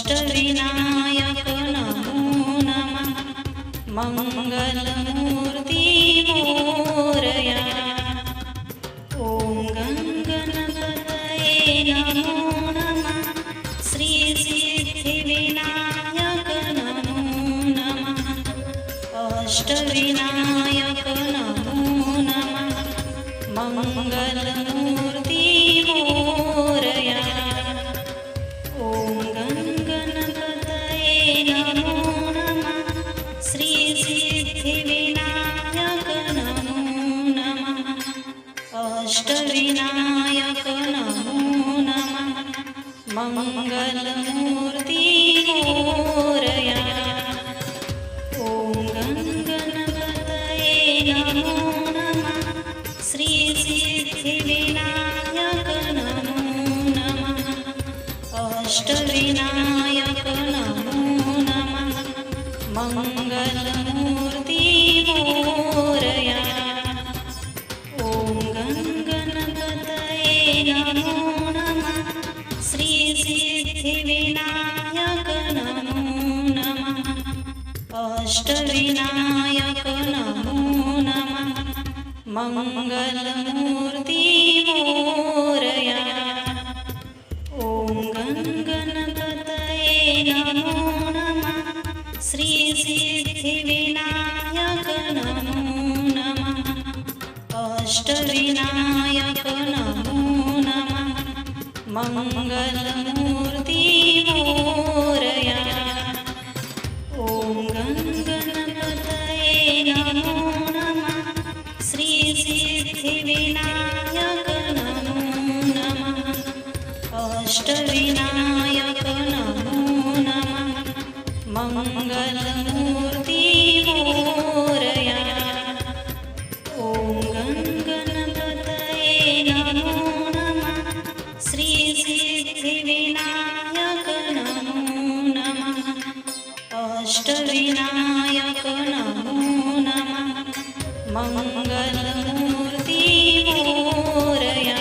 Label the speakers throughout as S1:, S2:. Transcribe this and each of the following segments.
S1: अष्टविनायक नमो नमः। मंगलमूर्ति मोरया। ॐ गणगणपतये नमो नमः। श्री सिद्धिविनायक नमो नमः। अष्टविनायक नमो नमः। मंगलमूर्ति मोरया। ॐ गणगणपतये नमो नमः। श्री सिद्धिविनायक नमो नमः। अष्टविनायक नमो नमः। मंगलमूर्ति मोरया। ॐ गणगणपतये नमो नमः। श्री सिद्धिविनायक नमो नमः। अष्टविनायक नमो नमः। मंगलमूर्ति मोरया। ॐ गणगणपतये नमो नमः। श्री सिद्धिविनायक नमो नमः। अष्टविनायक नमो नमः। मंगलमूर्ति मोरया। ॐ गणगणपतये नमो नमः। श्री सिद्धिविनायक नमो नमः। अष्टविनायक नमो नमः। मंगलमूर्ति मोरया। ॐ गणगणपतये नमो नमः। श्री सिद्धिविनायक नमो नमः। अष्टविनायक नमो नमः। मंगलमूर्ति मोरया। ॐ गणगणपतये नमो नमः। श्री सिद्धिविनायक नमो नमः। अष्टविनायक नमो नमः। मंगलमूर्ति मोरया।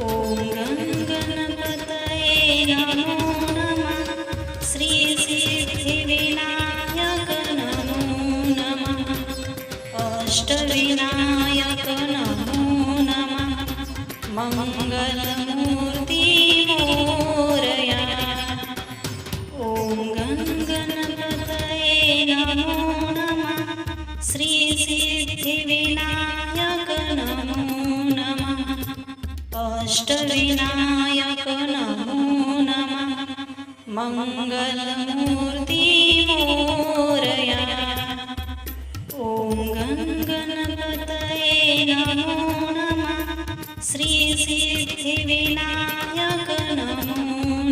S1: ॐ गणगणपतये नमो नमः। श्री सिद्धिविनायक नमो नमः। अष्टविनायक नमो नमः। मंगलमूर्ति मोरया। ॐ गणगणपतये नमो नमः। श्री सिद्धिविनायक नमो नमः। अष्टविनायक नमो नमः। मंगलमूर्ति मोरया। ॐ गणगणपतये नमो नमः। श्री सिद्धिविनायक नमो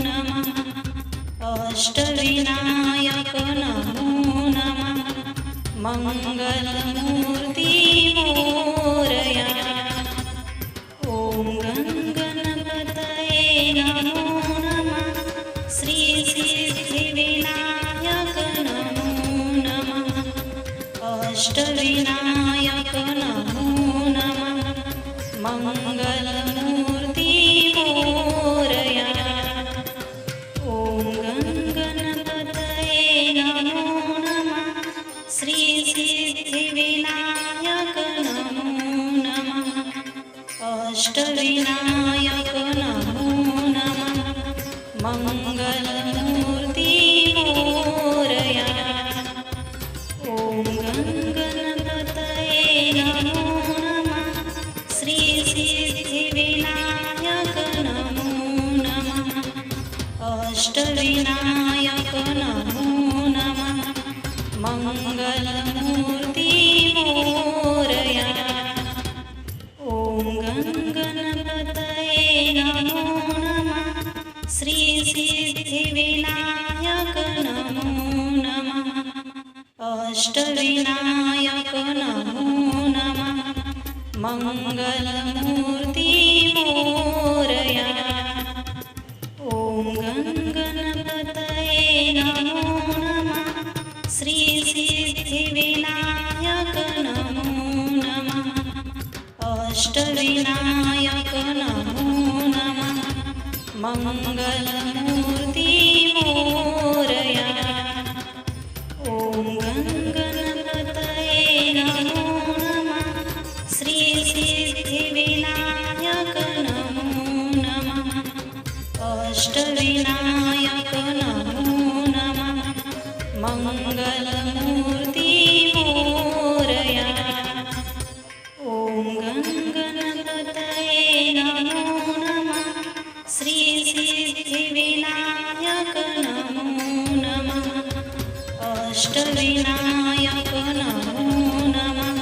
S1: नमः। अष्टविनायक नमो नमः। मंगलमूर्ति मोरया। ॐ गणगणपतये नमो नमः। श्री सिद्धिविनायक नमो नमः। अष्टविनायक नमो नमः। मंगलमूर्ति मोरया। ॐ गणगणपतये नमो नमः। श्री सिद्धिविनायक नमो नमः। अष्टविनायक नमो नमः। मंगलमूर्ति मोरया। ॐ गणगणपतये नमो नमः। श्री सिद्धिविनायक नमो नमः। अष्टविनायक नमो नमः। मंगलमूर्ति मोरया। ॐ गणगणपतये नमो नमः। श्री सिद्धिविनायक नमो नमः। अष्टविनायक नमो नमः। मंगलमूर्ति मोरया। ॐ गणगणपतये नमो नमः। श्री सिद्धिविनायक नमो नमः। अष्टविनायक नमो नमः। मङ्गलमूर्ति मोरया। ॐ गणपतये नमो नमः। श्रीसिद्धिविनायक नमो नमः। अष्टविनायक नमो नमः। मङ्गलमूर्ति मोरया। ॐ गणपतये नमो नमः। श्रीसिद्धिविनायक नमो नमः। अष्टविनायक नमो नमः।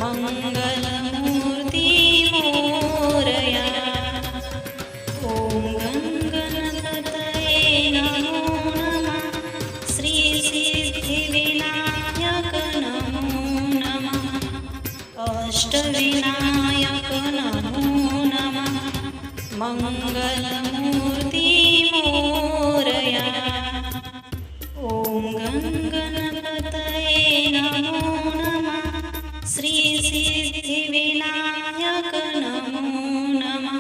S1: मङ्गलमूर्ति मोरया। ॐ गणपतये नमो नमः। श्रीसिद्धिविनायक नमो नमः। अष्टविनायक नमो नमः। मङ्गलमूर्ति मोरया। ॐ गणपतये नमो नमः। श्रीसिद्धिविनायक नमो नमः।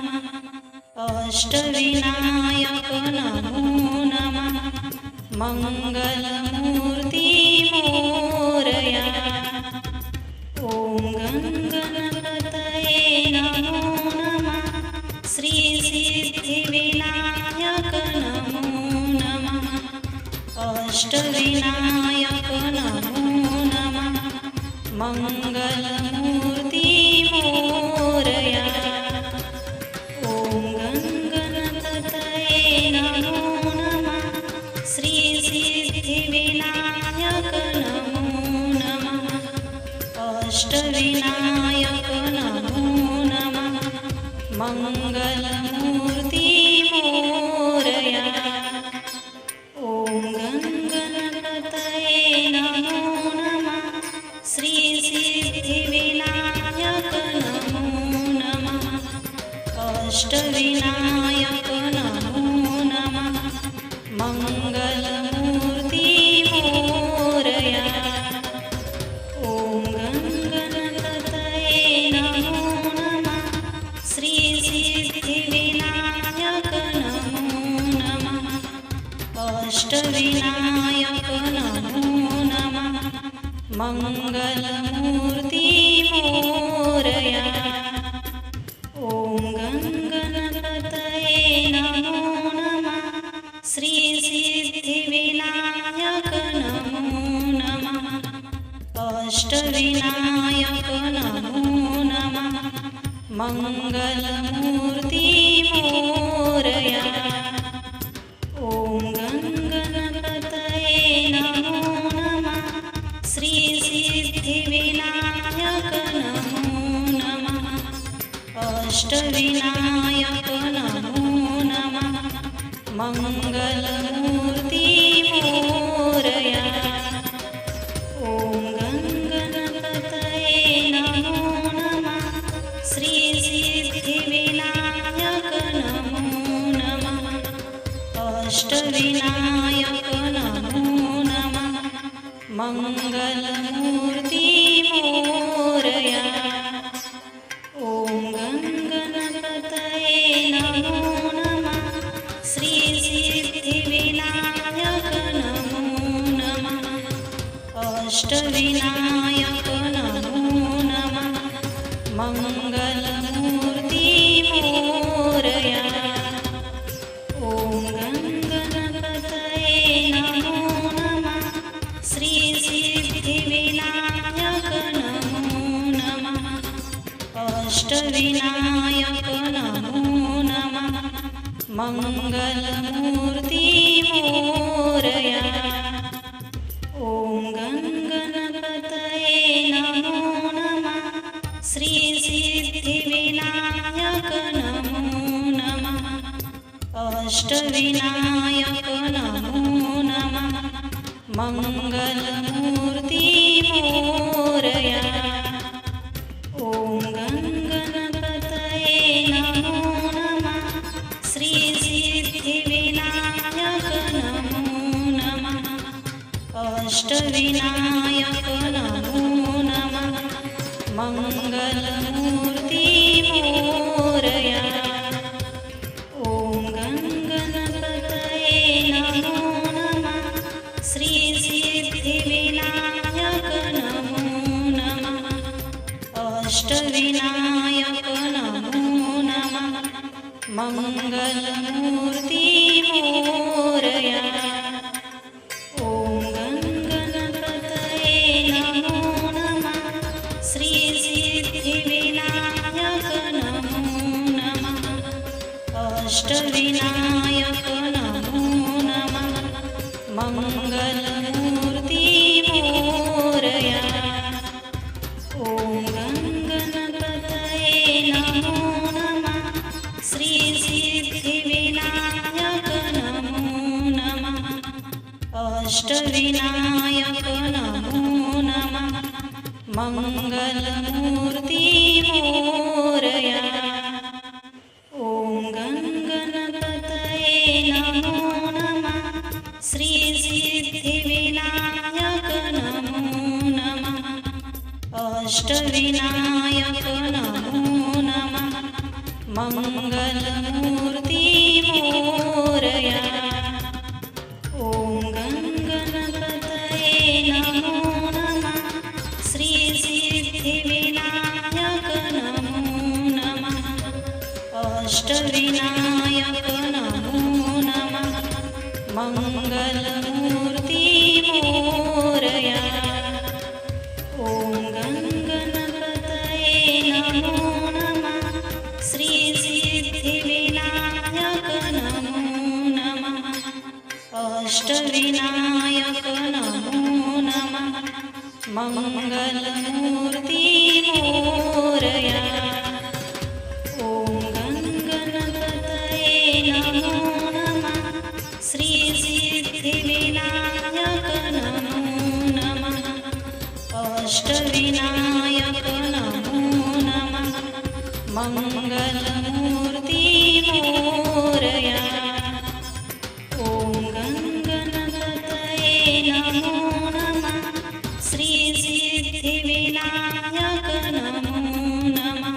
S1: अष्टविनायक नमो नमः। मङ्गलमूर्ति मोरया। ॐ गणपतये नमो नमः। श्रीसिद्धिविनायक नमो नमः। अष्टविनायक नमो नमः। मङ्गलमूर्ति मोरया। ॐ गणपतये नमो नमः। श्रीसिद्धिविनायक नमो नमः। अष्टविनायक नमो नमः। मङ्गलमूर्ति मोरया। ॐ गणपतये नमो नमः। श्रीसिद्धिविनायक नमो नमः। अष्टविनायक नमो नमः। मङ्गलमूर्ति मोरया। ॐ गणपतये नमो नमः। श्रीसिद्धिविनायक नमो नमः। अष्टविनायक नमो नमः। मङ्गलमूर्ति मोरया। ॐ गणपतये नमो नमः। श्रीसिद्धिविनायक नमो नमः। अष्टविनायक नमो नमः। मङ्गलमूर्ति मोरया। ॐ गणपतये नमो नमः। श्रीसिद्धिविनायक नमो नमः। अष्टविनायक नमो नमः। मङ्गलमूर्ति मोरया। ॐ गणपतये नमो नमः। श्रीसिद्धिविनायक नमो नमः। अष्टविनायक नमो नमः। मङ्गलमूर्ति मोरया। ॐ गणपतये नमो नमः। श्रीसिद्धिविनायक नमो नमः। अष्टविनायक नमो नमः। मङ्गलमूर्ति मोरया। ॐ गणपतये नमो नमः। श्रीसिद्धिविनायक नमो नमः। अष्टविनायक नमो नमः। मङ्गलमूर्ति मोरया। ॐ गणपतये नमो नमः। श्रीसिद्धिविनायक नमो नमः। अष्टविनायक नमो नमः। मङ्गलमूर्ति मोरया। ॐ गणपतये नमो नमः। श्रीसिद्धिविनायक नमो नमः। अष्टविनायक नमो नमः। मङ्गलमूर्ति मोरया। ॐ अष्टविनायक नमो नमः मंगलमूर्ति मोरया। ॐ गणगणपतये नमो नमः श्री सिद्धिविनायक नमो नमः अष्टविनायक नमो नमः मंगलमूर्ति मोरया। ॐ गणगणपतये नमो नमः श्री सिद्धिविनायक नमो नमः अष्टविनायक नमो नमः मंगलमूर्ति मोरया। ॐ गणगणपतये नमो नमः श्री सिद्धिविनायक नमो नमः अष्टविनायक नमो नमः मंगलमूर्ति मोरया। ॐ गणगणपतये नमो नमः श्री सिद्धिविनायक नमो नमः अष्टविनायक नमो नमः मंगलमूर्ति मोरया। ॐ गणगणपतये नमो नमः श्री सिद्धिविनायक नमो नमः अष्टविनायक नमो नमः मंगलमूर्ति मोरया। ॐ गणगणपतये नमो नमः श्री सिद्धिविनायक नमो नमः अष्टविनायक नमो नमः मंगलमूर्ति मोरया। ॐ गणगणपतये नमो नमः श्री सिद्धिविनायक नमो नमः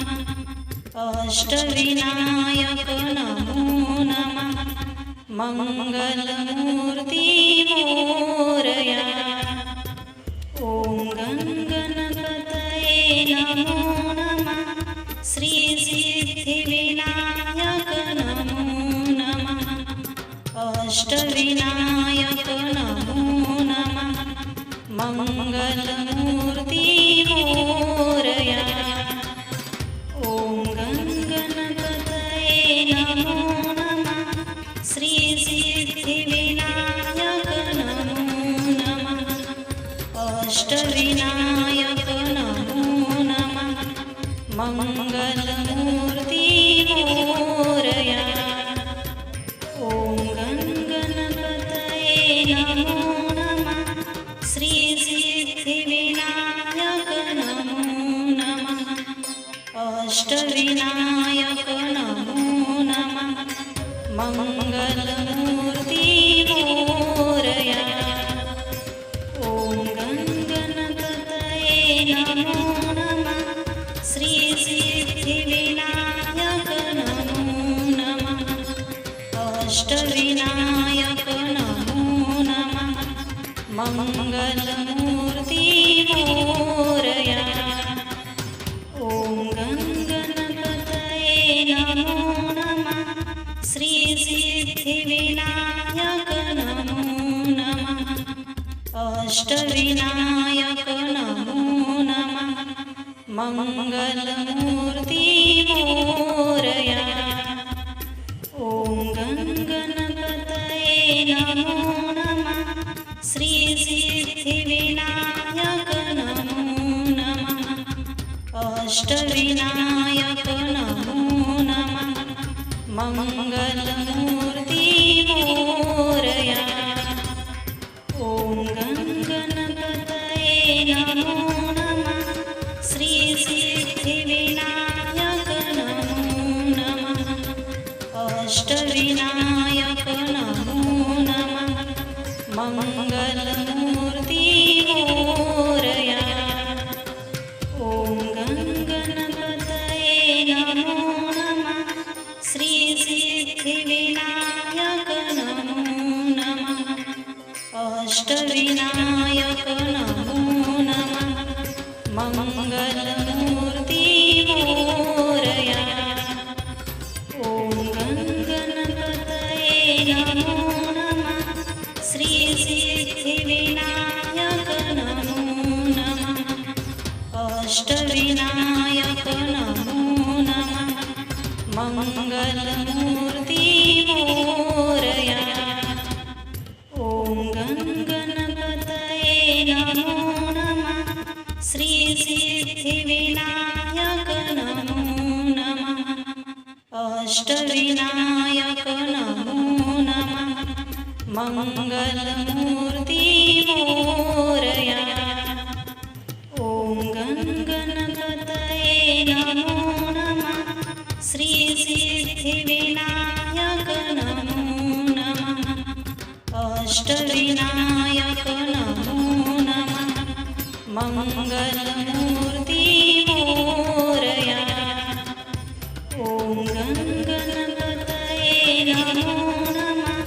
S1: अष्टविनायक नमो नमः मंगलमूर्ति मोरया। ॐ गणगणपतये नमो नमः श्री सिद्धिविनायक नमो नमः अष्टविनायक नमो नमः मंगलमूर्ति मोरया। ॐ गणगणपतये नमो नमः श्री सिद्धिविनायक नमो नमः अष्टविनायक नमो नमः मंगलमूर्ति मोरया। ॐ गणगणपतये नमो नमः श्री सिद्धिविनायक नमो नमः अष्टविनायक नमो नमः मंगलमूर्ति मोरया। ॐ गणगणपतये नमो नमः श्री सिद्धिविनायक नमो नमः अष्टविनायक नमो नमः मंगलमूर्ति मोरया। ॐ गणगणपतये नमो नमः श्री सिद्धिविनायक नमो नमः अष्टविनायक नमो नमः मंगलमूर्ति मोरया। ॐ गणगणपतये नमो नमः श्री सिद्धिविनायक नमो नमः अष्टविनायक नमो नमः मंगलमूर्ति मोरया। ॐ गणगणपतये नमो नमः श्री सिद्धिविनायक नमो नमः अष्टविनायक नमो नमः मंगलमूर्ति मोरया। ॐ गणगणपतये नमो नमः श्री सिद्धिविनायक नमो नमः अष्टविनायक नमो नमः अष्टविनायक नमो नमः मंगलमूर्ति मोरया। ॐ गणगणपतये नमो नमः श्री सिद्धिविनायक नमो नमः अष्टविनायक नमो नमः मंगलमूर्ति मोरया। ॐ गणगणपतये नमो नमः श्री सिद्धिविनायक नमो नमः अष्टविनायक नमो नमः मंगलमूर्ति मोरया। ॐ गणगणपतये नमो नमः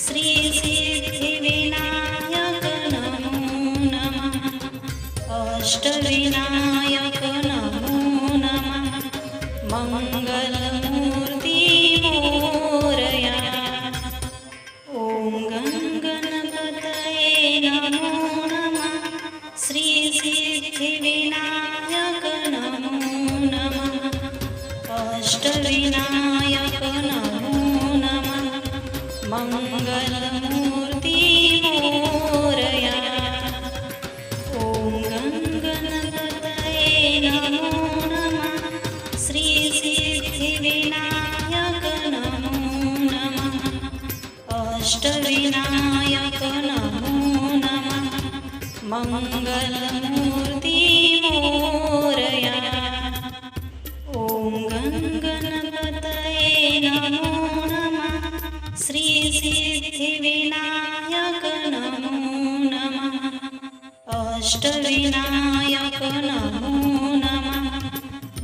S1: श्री सिद्धिविनायक नमो नमः अष्टविनायक नमो नमः मंगलमूर्ति मोरया। ॐ गणगणपतये नमो नमः श्री सिद्धिविनायक नमो नमः अष्टविनायक नमो नमः मंगलमूर्ति मोरया। ॐ गणगणपतये नमो नमः श्री सिद्धिविनायक नमो नमः अष्टविनायक नमो नमः मंगलमूर्ति मोरया। ॐ गणगणपतये नमो नमः श्री सिद्धिविनायक नमो नमः अष्टविनायक नमो नमः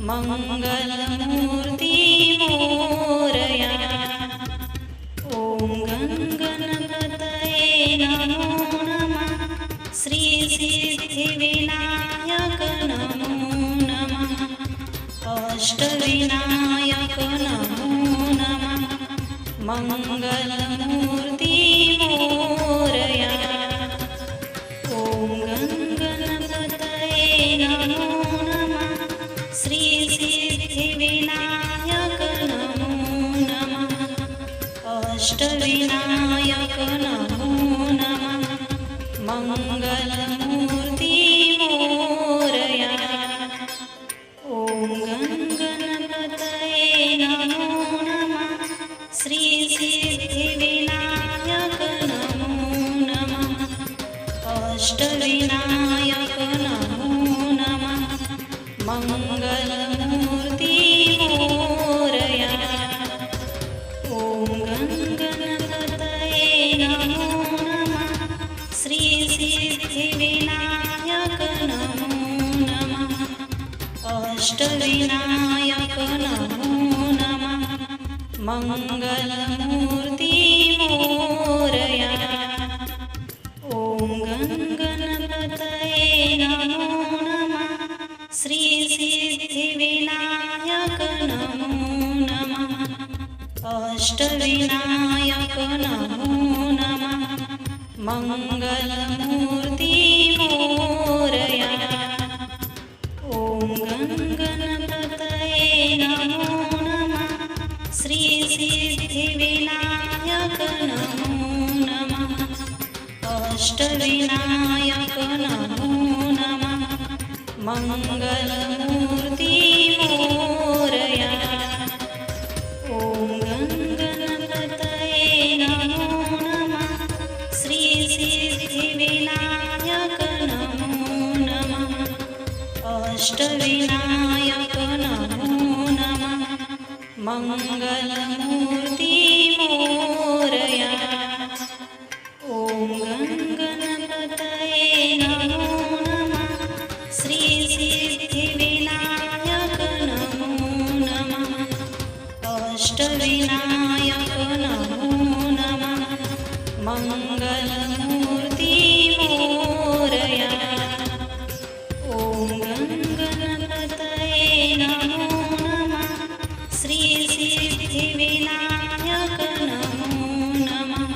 S1: मंगलमूर्ति मोरया। ॐ गणगणपतये नमो नमः श्री सिद्धिविनायक नमो नमः अष्टविनायक नमो नमः मंगलमूर्ति मोरया। ॐ गणगणपतये नमो नमः श्री सिद्धिविनायक नमो नमः अष्टविनायक नमो नमः मंगलमूर्ति मोरया। ॐ गणगणपतये नमो नमः श्री सिद्धिविनायक नमो नमः अष्टविनायक नमो नमः मंगलमूर्ति मोरया। ॐ गणगणपतये नमो नमः श्री सिद्धिविनायक नमो नमः अष्टविनायक नमो नमः मंगलमूर्ति मोरया। ॐ गणगणपतये नमो नमः श्री सिद्धिविनायक नमो नमः अष्टविनायक नमो नमः मंगलमूर्ति मोरया। ॐ गणगणपतये नमो नमः श्री सिद्धिविनायक नमो नमः अष्टविनायक नमो नमः मंगलमूर्ति मोरया। ॐ गणगणपतये नमो नमः श्री सिद्धिविनायक नमो नमः अष्टविनायक नमो नमः मंगलमूर्ति मोरया। ॐ गणगणपतये नमो नमः श्री सिद्धिविनायक नमो नमः अष्टविनायक नमो नमः मंगलमूर्ति मोरया। ॐ गणगणपतये नमो नमः श्री सिद्धिविनायक नमो नमः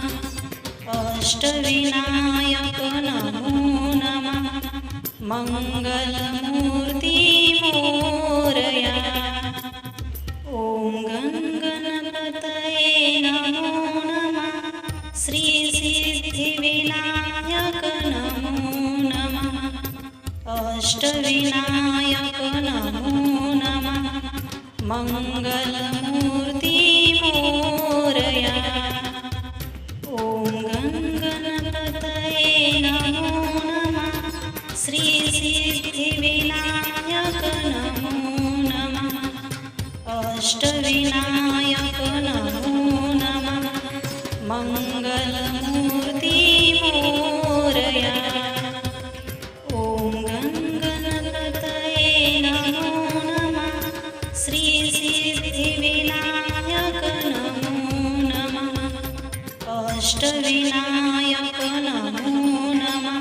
S1: अष्टविनायक नमो नमः मङ्गलमूर्ति मोरया। ॐ गणगणपतये नमो नमः। श्री सिद्धिविनायक नमो नमः। अष्टविनायक नमो नमः। मङ्गलमूर्ति मोरया। ॐ गणगणपतये नमो नमः। श्री सिद्धिविनायक नमो नमः। अष्टविनायक नमो नमः। मङ्गलमूर्ति मोरया। ॐ गणगणपतये नमो नमः। श्री सिद्धिविनायक नमो नमः। अष्टविनायक नमो नमः।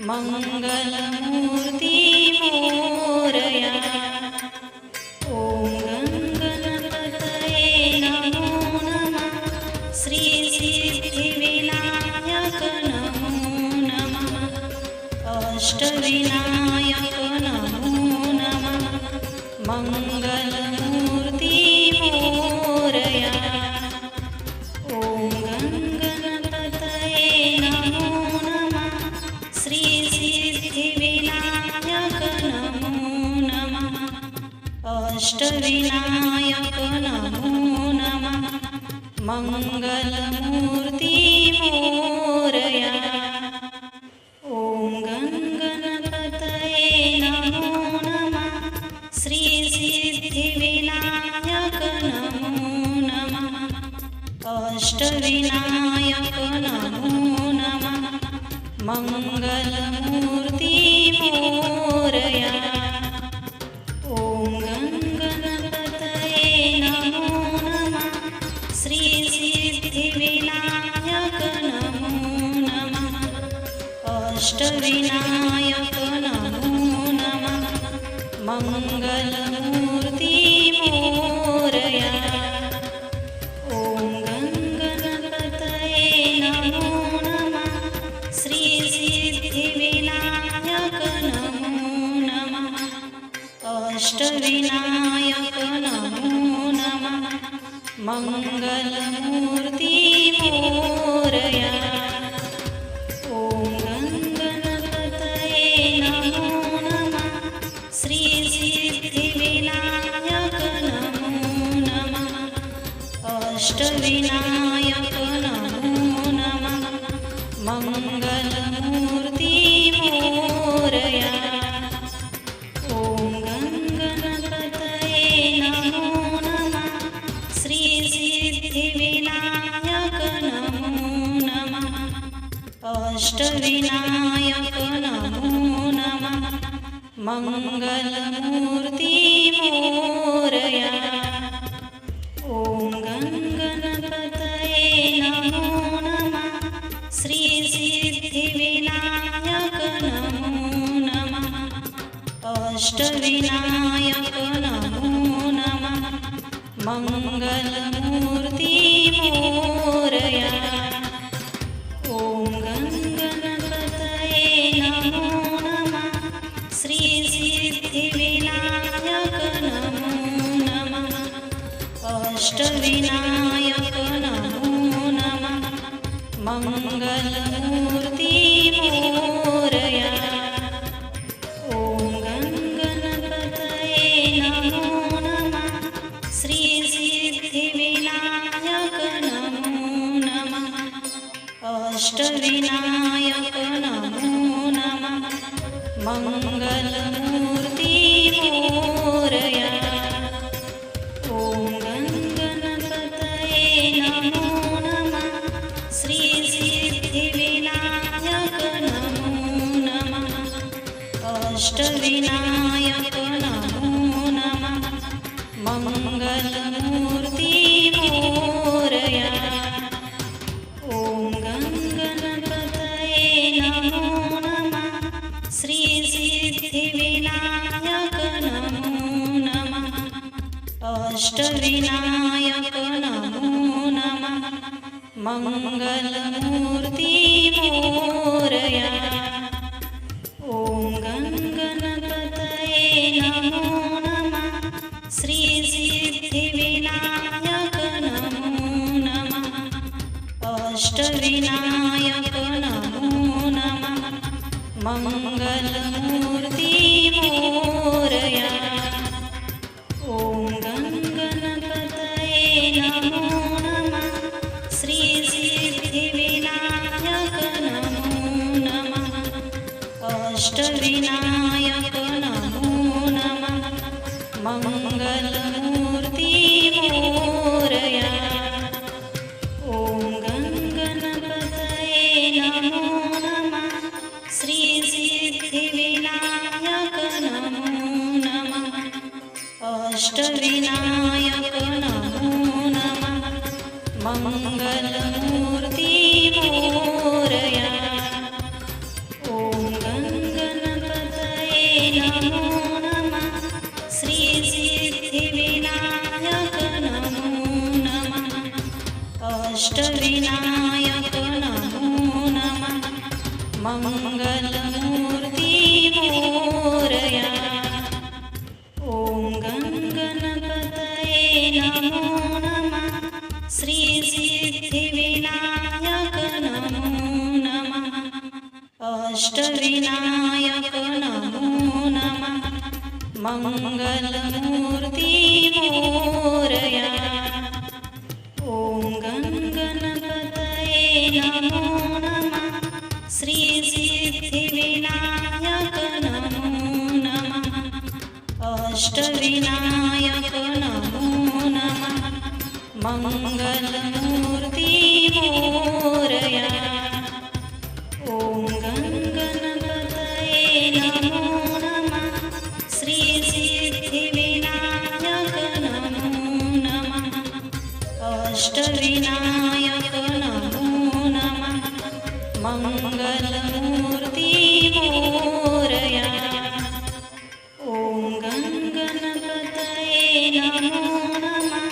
S1: मङ्गलमूर्ति मोरया। ॐ गणगणपतये नमो नमः। श्री सिद्धिविनायक नमो नमः। अष्टविनायक नमो नमः। मङ्गलमूर्ति मोरया। ॐ गणगणपतये नमो नमः। श्री सिद्धिविनायक नमो नमः। अष्टविनायक नमो नमः। मङ्गलमूर्ति मोरया। ॐ गणगणपतये नमो नमः। श्री सिद्धिविनायक नमो नमः। अष्टविनायक नमो नमः। मङ्गलमूर्ति मोरया। ॐ गणगणपतये नमो नमः। श्री सिद्धिविनायक नमो नमः। अष्टविनायक नमो नमः। मङ्गलमूर्ति मोरया। ॐ गणगणपतये नमो नमः। श्री सिद्धिविनायक नमो नमः। अष्टविनायक नमो नमः। मङ्गलमूर्ति मोरया। ॐ गणगणपतये नमो नमः। श्री सिद्धिविनायक नमो नमः। अष्टविनायक नमो नमः। मङ्गलमूर्ति मोरया। ॐ गणगणपतये नमो नमः। श्री सिद्धिविनायक नमो नमः। अष्टविनायक नमो नमः। मङ्गलमूर्ति मोरया। ॐ गणगणपतये नमो नमः। श्री सिद्धिविनायक नमो नमः। अष्टविनायक नमो नमः। मङ्गलमूर्ति मोरया। ॐ गणगणपतये नमो नमः। श्री सिद्धिविनायक नमो नमः। अष्टविनायक नमो नमः। मङ्गलमूर्ति मोरया। ॐ गणगणपतये नमो नमः। श्री सिद्धिविनायक नमो नमः। अष्टविनायक नमो नमः। मङ्गलमूर्ति मोरया। ॐ गणगणपतये नमो नमः। श्री सिद्धिविनायक नमो नमः। अष्टविनायक नमो नमः। मङ्गलमूर्ति मोरया। ॐ गणगणपतये नमो नमः। श्री सिद्धिविनायक नमो नमः। अष्टविनायक नमो नमः। मङ्गलमूर्ति मोरया। ॐ गणपतये नमो नमः श्री सिद्धिविनायक नमो नमः अष्टविनायक नमो नमः मंगलमूर्ति मोरया ॐ गणपतये नमो नमः श्री सिद्धिविनायक नमो नमः अष्टविनायक नमो नमः मंगलमूर्ति मोरया ॐ गणपतये नमो नमः श्री सिद्धिविनायक नमो नमः अष्टविनायक नमो नमः मंगलमूर्ति मोरया ॐ गणपतये नमो नमः श्री सिद्धिविनायक नमो नमः अष्टविनायक नमो नमः मंगलमूर्ति मोरया ॐ गणपतये नमो नमः श्री सिद्धिविनायक नमो नमः अष्टविनायक नमो नमः मंगलमूर्ति मोरया ॐ गणपतये नमो नमः श्री सिद्धिविनायक नमो नमः अष्टविनायक नमो नमः मंगलमूर्ति मोरया ॐ गणपतये नमो नमः श्री सिद्धिविनायक नमो नमः अष्टविनायक नमो नमः मंगलमूर्ति मोरया ॐ गणपतये नमो नमः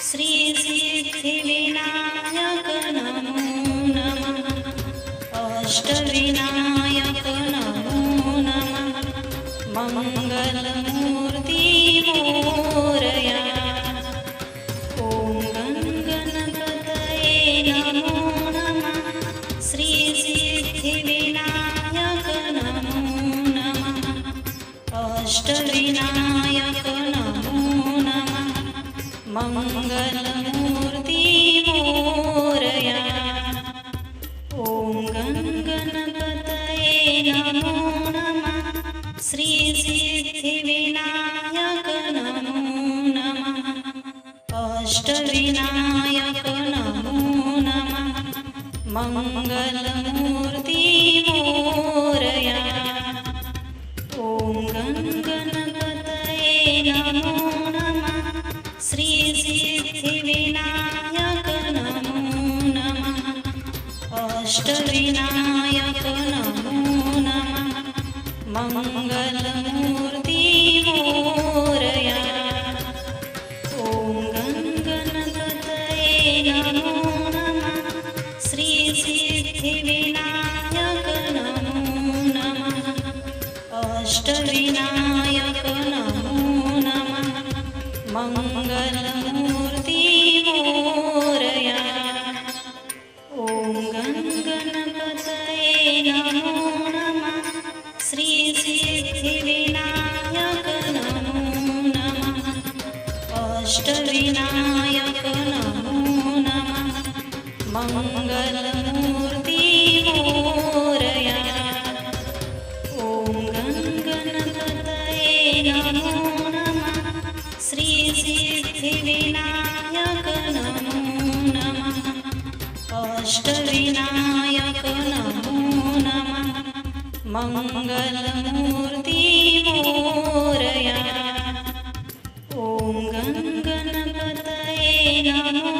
S1: श्री सिद्धिविनायक नमो नमः अष्टविनायक नमो नमः मंगलमूर्ति मोरया ॐ गणपतये नमो नमः श्री सिद्धिविनायक नमो नमः अष्टविनायक नमो नमः मंगलमूर्ति मोरया ॐ गणपतये नमो नमः श्री सिद्धिविनायक नमो नमः अष्टविनायक नमो नमः मंगलमूर्ति मोरया ॐ गणपतये नमो नमः श्री सिद्धिविनायक नमो नमः अष्टविनायक नमो नमः मंगलमूर्ति मोरया ॐ गणपतये नमो नमः श्री सिद्धिविनायक नमो नमः अष्टविनायक नमो नमः मंगलमूर्ति मोरया ॐ गणपतये नमो नमः श्री सिद्धिविनायक नमो नमः अष्टविनायक नमो नमः मंगलमूर्ति मोरया ॐ गणपतये नमो नमः श्री सिद्धिविनायक नमो नमः अष्टविनायक नमो नमः मंगलमूर्ति मोरया ॐ गणपतये नमो